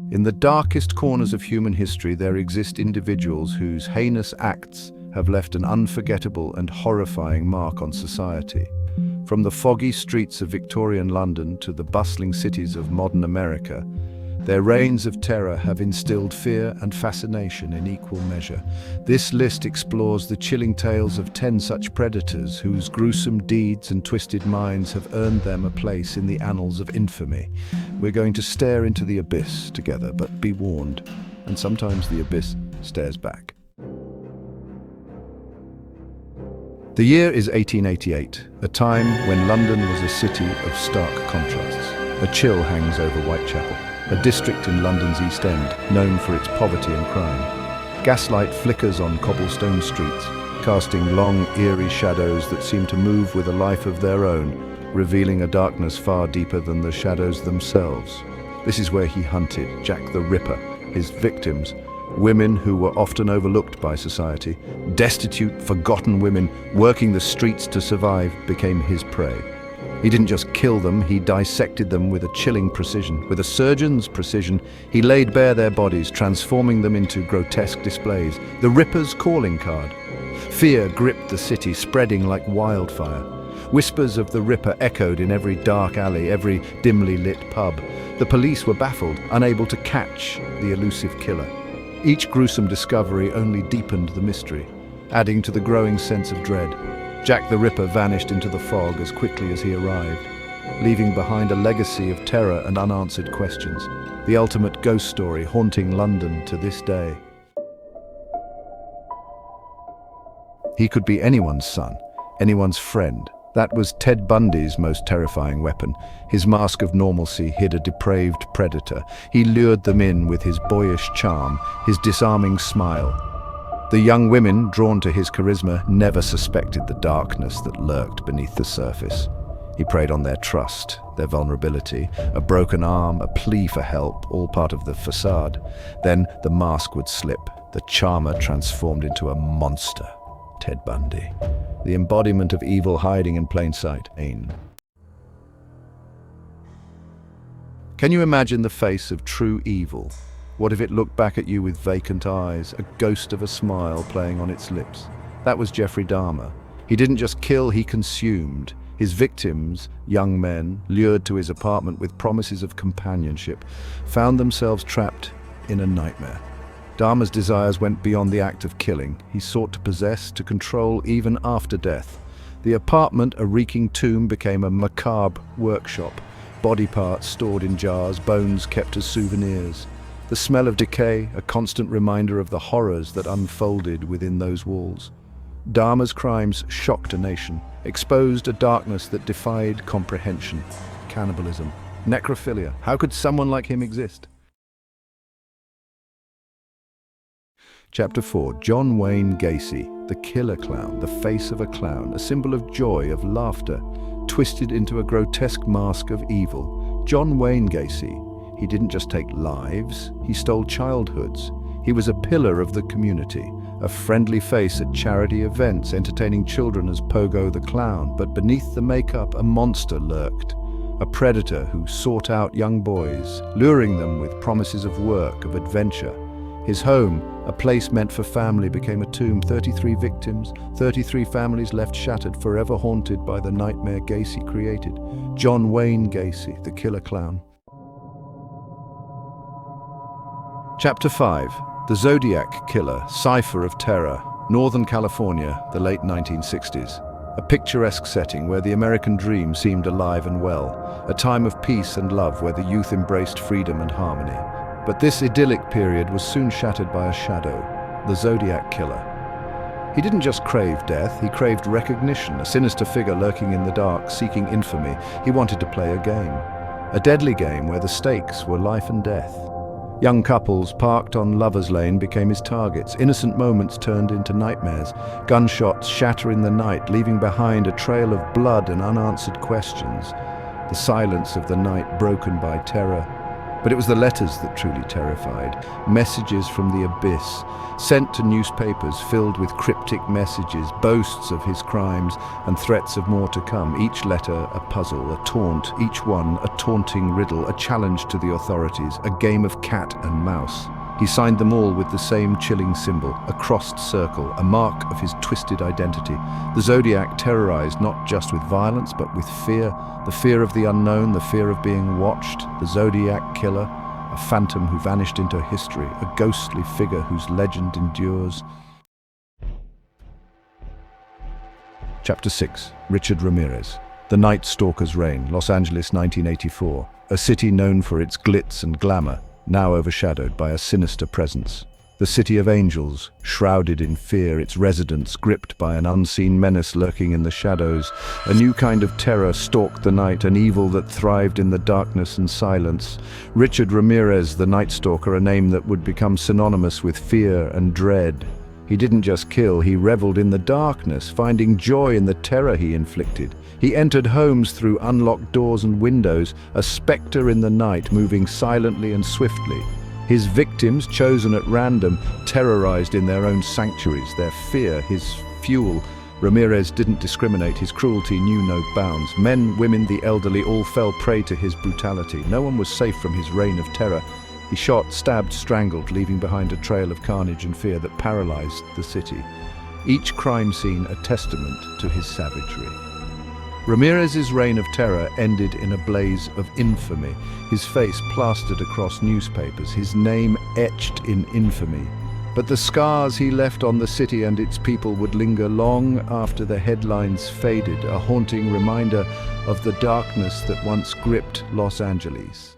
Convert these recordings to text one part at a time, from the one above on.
In the darkest corners of human history, there exist individuals whose heinous acts have left an unforgettable and horrifying mark on society. From the foggy streets of Victorian London to the bustling cities of modern America, their reigns of terror have instilled fear and fascination in equal measure. This list explores the chilling tales of 10 such predators whose gruesome deeds and twisted minds have earned them a place in the annals of infamy. We're going to stare into the abyss together, but be warned, and sometimes the abyss stares back. The year is 1888, a time when London was a city of stark contrasts. A chill hangs over Whitechapel, a district in London's East End, known for its poverty and crime. Gaslight flickers on cobblestone streets, casting long, eerie shadows that seem to move with a life of their own, revealing a darkness far deeper than the shadows themselves. This is where he hunted Jack the Ripper. His victims, women who were often overlooked by society, destitute, forgotten women working the streets to survive, became his prey. He didn't just kill them, he dissected them with a chilling precision. With a surgeon's precision, he laid bare their bodies, transforming them into grotesque displays. The Ripper's calling card. Fear gripped the city, spreading like wildfire. Whispers of the Ripper echoed in every dark alley, every dimly lit pub. The police were baffled, unable to catch the elusive killer. Each gruesome discovery only deepened the mystery, adding to the growing sense of dread. Jack the Ripper vanished into the fog as quickly as he arrived, leaving behind a legacy of terror and unanswered questions, the ultimate ghost story haunting London to this day. He could be anyone's son, anyone's friend. That was Ted Bundy's most terrifying weapon. His mask of normalcy hid a depraved predator. He lured them in with his boyish charm, his disarming smile. The young women, drawn to his charisma, never suspected the darkness that lurked beneath the surface. He preyed on their trust, their vulnerability, a broken arm, a plea for help, all part of the facade. Then the mask would slip, the charmer transformed into a monster. Ted Bundy, the embodiment of evil hiding in plain sight. Can you imagine the face of true evil? What if it looked back at you with vacant eyes, a ghost of a smile playing on its lips? That was Jeffrey Dahmer. He didn't just kill, he consumed. His victims, young men, lured to his apartment with promises of companionship, found themselves trapped in a nightmare. Dahmer's desires went beyond the act of killing. He sought to possess, to control, even after death. The apartment, a reeking tomb, became a macabre workshop. Body parts stored in jars, bones kept as souvenirs. The smell of decay, a constant reminder of the horrors that unfolded within those walls. Dahmer's crimes shocked a nation, exposed a darkness that defied comprehension. Cannibalism, necrophilia. How could someone like him exist? Chapter 4. John Wayne Gacy, the killer clown, the face of a clown, a symbol of joy, of laughter, twisted into a grotesque mask of evil. John Wayne Gacy. He didn't just take lives, he stole childhoods. He was a pillar of the community, a friendly face at charity events, entertaining children as Pogo the Clown. But beneath the makeup, a monster lurked, a predator who sought out young boys, luring them with promises of work, of adventure. His home, a place meant for family, became a tomb. 33 victims, 33 families left shattered, forever haunted by the nightmare Gacy created. John Wayne Gacy, the killer clown. Chapter 5. The Zodiac Killer, Cipher of Terror, Northern California, the late 1960s. A picturesque setting where the American dream seemed alive and well, a time of peace and love where the youth embraced freedom and harmony. But this idyllic period was soon shattered by a shadow, the Zodiac Killer. He didn't just crave death, he craved recognition, a sinister figure lurking in the dark, seeking infamy. He wanted to play a game, a deadly game where the stakes were life and death. Young couples parked on Lover's Lane became his targets. Innocent moments turned into nightmares. Gunshots shatter in the night, leaving behind a trail of blood and unanswered questions. The silence of the night broken by terror. But it was the letters that truly terrified. Messages from the abyss, sent to newspapers filled with cryptic messages, boasts of his crimes and threats of more to come. Each letter a puzzle, a taunt, each one a taunting riddle, a challenge to the authorities, a game of cat and mouse. He signed them all with the same chilling symbol, a crossed circle, a mark of his twisted identity. The Zodiac terrorized not just with violence, but with fear. The fear of the unknown, the fear of being watched. The Zodiac killer, a phantom who vanished into history, a ghostly figure whose legend endures. Chapter 6. Richard Ramirez. The Night Stalker's Reign, Los Angeles, 1984. A city known for its glitz and glamour, now overshadowed by a sinister presence. The city of angels, shrouded in fear, its residents gripped by an unseen menace lurking in the shadows. A new kind of terror stalked the night, an evil that thrived in the darkness and silence. Richard Ramirez, the Night Stalker, a name that would become synonymous with fear and dread. He didn't just kill, he reveled in the darkness, finding joy in the terror he inflicted. He entered homes through unlocked doors and windows, a specter in the night, moving silently and swiftly. His victims, chosen at random, terrorized in their own sanctuaries, their fear, his fuel. Ramirez didn't discriminate, his cruelty knew no bounds. Men, women, the elderly, all fell prey to his brutality. No one was safe from his reign of terror. He shot, stabbed, strangled, leaving behind a trail of carnage and fear that paralyzed the city. Each crime scene a testament to his savagery. Ramirez's reign of terror ended in a blaze of infamy, his face plastered across newspapers, his name etched in infamy. But the scars he left on the city and its people would linger long after the headlines faded, a haunting reminder of the darkness that once gripped Los Angeles.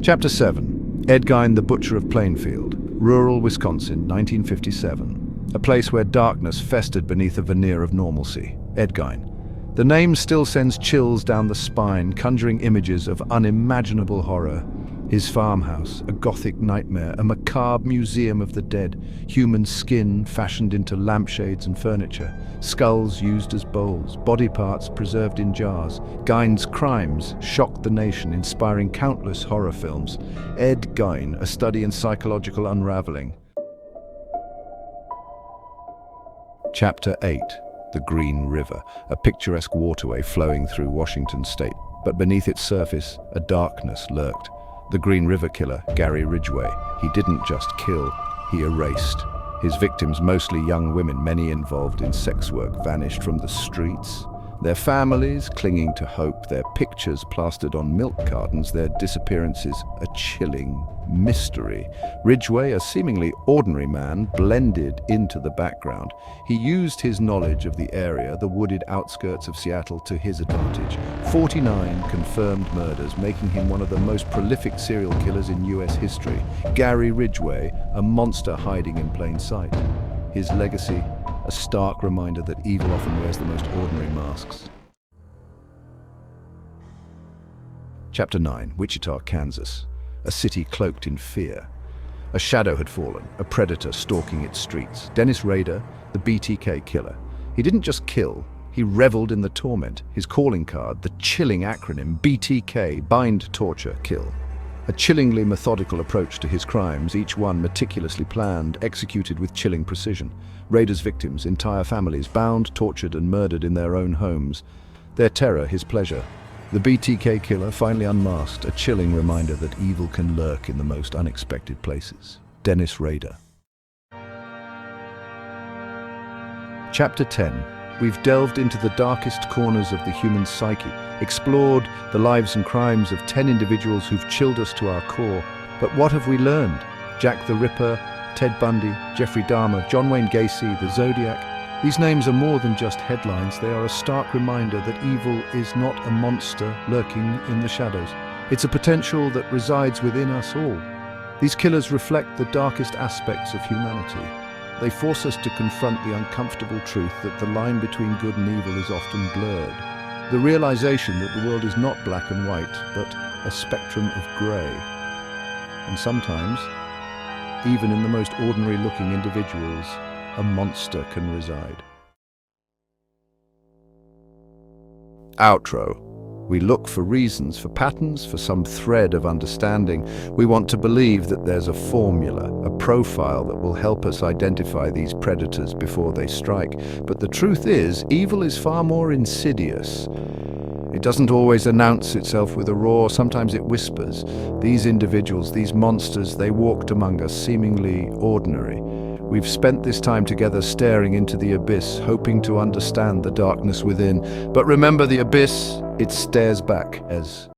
Chapter 7. Ed Gein, the Butcher of Plainfield, rural Wisconsin, 1957. A place where darkness festered beneath a veneer of normalcy. Ed Gein. The name still sends chills down the spine, conjuring images of unimaginable horror. His farmhouse, a gothic nightmare, a macabre museum of the dead, human skin fashioned into lampshades and furniture, skulls used as bowls, body parts preserved in jars. Gein's crimes shocked the nation, inspiring countless horror films. Ed Gein, a study in psychological unraveling. Chapter 8. The Green River, a picturesque waterway flowing through Washington state. But beneath its surface, a darkness lurked. The Green River killer, Gary Ridgway. He didn't just kill, he erased. His victims, mostly young women, many involved in sex work, vanished from the streets. Their families clinging to hope, their pictures plastered on milk cartons, their disappearances a chilling mystery. Ridgway, a seemingly ordinary man, blended into the background. He used his knowledge of the area, the wooded outskirts of Seattle, to his advantage. 49 confirmed murders, making him one of the most prolific serial killers in US history. Gary Ridgway, a monster hiding in plain sight. His legacy, a stark reminder that evil often wears the most ordinary masks. Chapter 9. Wichita, Kansas. A city cloaked in fear. A shadow had fallen, a predator stalking its streets. Dennis Rader, the BTK killer. He didn't just kill, he reveled in the torment. His calling card, the chilling acronym BTK, bind, torture, kill. A chillingly methodical approach to his crimes, each one meticulously planned, executed with chilling precision. Rader's victims, entire families, bound, tortured and murdered in their own homes. Their terror, his pleasure. The BTK killer, finally unmasked, a chilling reminder that evil can lurk in the most unexpected places. Dennis Rader. Chapter 10. We've delved into the darkest corners of the human psyche, explored the lives and crimes of 10 individuals who've chilled us to our core. But what have we learned? Jack the Ripper, Ted Bundy, Jeffrey Dahmer, John Wayne Gacy, the Zodiac. These names are more than just headlines. They are a stark reminder that evil is not a monster lurking in the shadows. It's a potential that resides within us all. These killers reflect the darkest aspects of humanity. They force us to confront the uncomfortable truth that the line between good and evil is often blurred. The realization that the world is not black and white, but a spectrum of grey. And sometimes, even in the most ordinary-looking individuals, a monster can reside. Outro. We look for reasons, for patterns, for some thread of understanding. We want to believe that there's a formula, a profile that will help us identify these predators before they strike. But the truth is, evil is far more insidious. It doesn't always announce itself with a roar, sometimes it whispers. These individuals, these monsters, they walked among us, seemingly ordinary. We've spent this time together staring into the abyss, hoping to understand the darkness within. But remember, the abyss, it stares back as